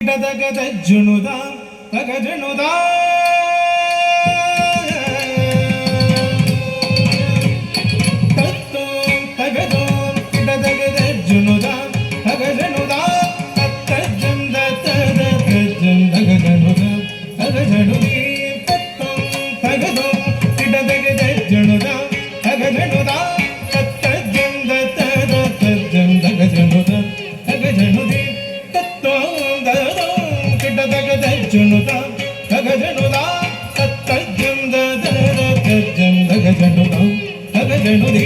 ತಗಜುನುದ ತಗಜುನುದ ತತ್ತು ತಗದು ತಗಜುನುದ ತಗಜುನುದ ತತ್ತಜಂದ ತಗಜುನುದ ತಗಜುನುದಿ ತತ್ತು ತಗದು ತಗಜುನುದ ತಗಜುನುದ ತತ್ತಜಂದ ತಗಜುನುದ ತಗಜುನುದಿ ಜನುದ ತಗಜನುದ ತತ್ತಜಂದ ತಗಜನುದ ತಗಜನುದಿ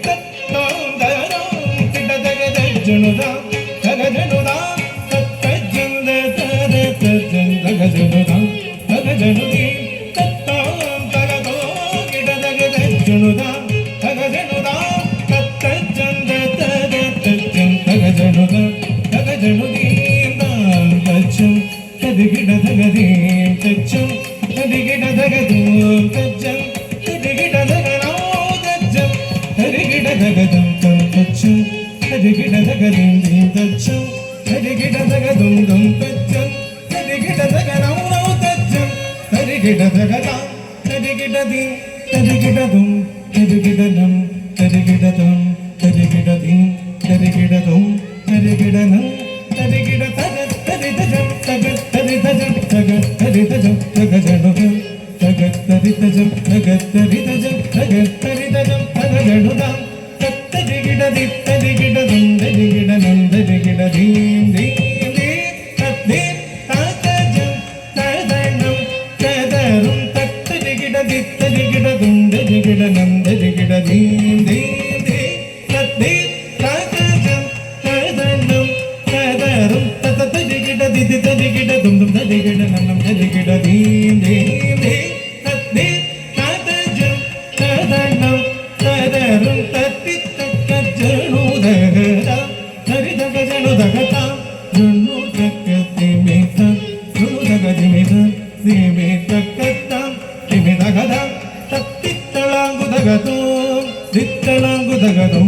ತತ್ತಂದ ತಗಜನುದ ತಗಜನುದ ತತ್ತಜಂದ ತಗಜನುದ ತಗಜನುದಿ ತತ್ತಂದ ತಗಜನುದ ತಗಜನುದ ತತ್ತಜಂದ ತಗಜನುದ ತಗಜನುದಿ ತಚ್ಚಂ ತದಿಗಿಡ ತಗದೀಂ ತಚ್ಚಂ ತದಿಗಿಡ ತಗದೂಂ ತಚ್ಚಂ ತದಿಗಿಡ ತಗನೋ ತಚ್ಚಂ ತದಿಗಿಡ ತಗದಂ ತಚ್ಚಂ ತದಿಗಿಡ ತಗದೀಂ ದೀಂ ತಚ್ಚಂ ತದಿಗಿಡ ತಗದುಂ ದಂ ತಚ್ಚಂ ತದಿಗಿಡ ತಗನೋ ತಚ್ಚಂ ತದಿಗಿಡ ತಗದ ತದಿಗಿಡ ದೀಂ ತದಿಗಿಡ ದುಂ ತದಿಗಿಡ ನಂ ತದಿಗಿಡ ದಂ ತದಿಗಿಡ ದೀಂ ತದಿಗಿಡ ದುಂ ತದಿಗಿಡ ನಂ ತದಿಗಿಡ ತಗ ತದಿತಜಂ ತಗ ತದಿತಜಂ ತಗ ತದಿತಜಂ ತಗಜನುದ ತಗ ತದಿತಜಂ ತಗ ತದಿತಜಂ ತಗ ತದಿತಜಂ ತಗಜನುದ ತತ್ತದಿಗಿಡ ದಿತ್ತದಿಗಿಡ ದುಂದದಿಗಿಡ ನಂದದಿಗಿಡ ದೀಂ ದೀಂ ದೀಂ ತದ್ದಿ ತತಜಂ ತದನಂ ತದರುಂ ತತ್ತದಿಗಿಡ ದಿತ್ತದಿಗಿಡ ದುಂದದಿಗಿಡ ನಂದದಿಗಿಡ ದೀಂ ದೀಂ ದೀಂ ತದ್ದಿ ತತಜಂ ತದನಂ ತದರುಂ ತದಿಗಿಡ ದಿದಿ ತದಿಗಿಡ ದುಂ ದುಂ ತದಿಗಿಡ ನನ್ನಂ ತದಿಗಿಡ ದೀಂ ದೀಂ ದೀಂ ತದ್ದಿ ತತಜಂ ತದನಂ ತದರುಂ ತತ್ತಿ ತಕ್ಕಜನುದಗದ ತರಿದಗಜನುದಗತ ಜುನ್ನು ತಕ್ಕತಿಮಿತ ಜುನುದಗದಿಮಿತ ದಿಮಿತಕ್ಕತ್ತ ದಿಮಿದಗದ ತತ್ತಿತ್ತಳಾಂಗುದಗದು ದಿತ್ತಳಾಂಗುದಗದು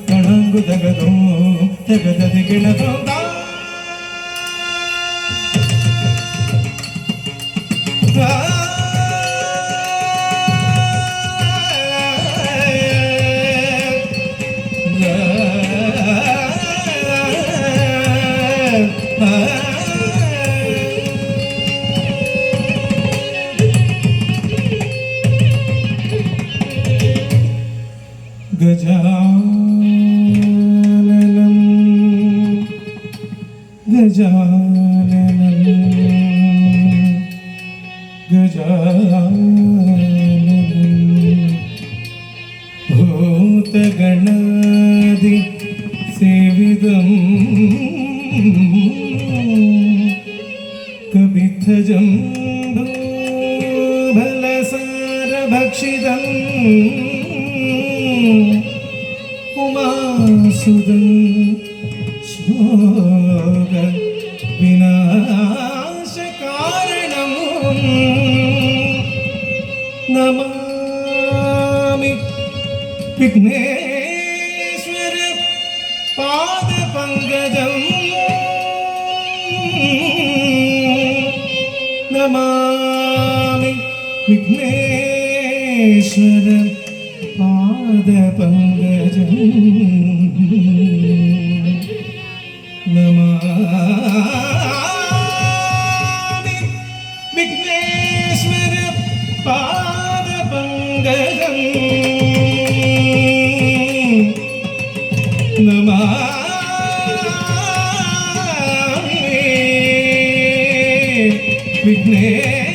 ಕಣಾಂಗುದಗದು ತಗದದಿಗಿಡದು ഗജാനനം ഗജാനനം ഗജാനനം ഭൂതഗണാദി സേവിതം കവിധജം ഭലസാരഭക്ഷിതം ഉമാസുദം ശോക വിനാശകാരണം നമാമി വിഘ്നേശ്വര പാദപങ്കജം നമാമി വിഘ്നേശ്വര പാദപങ്കജം നമാമി വിഘ്നേശ്വര പാദപങ്കജം നമാമി വിഘ്നേശ്വര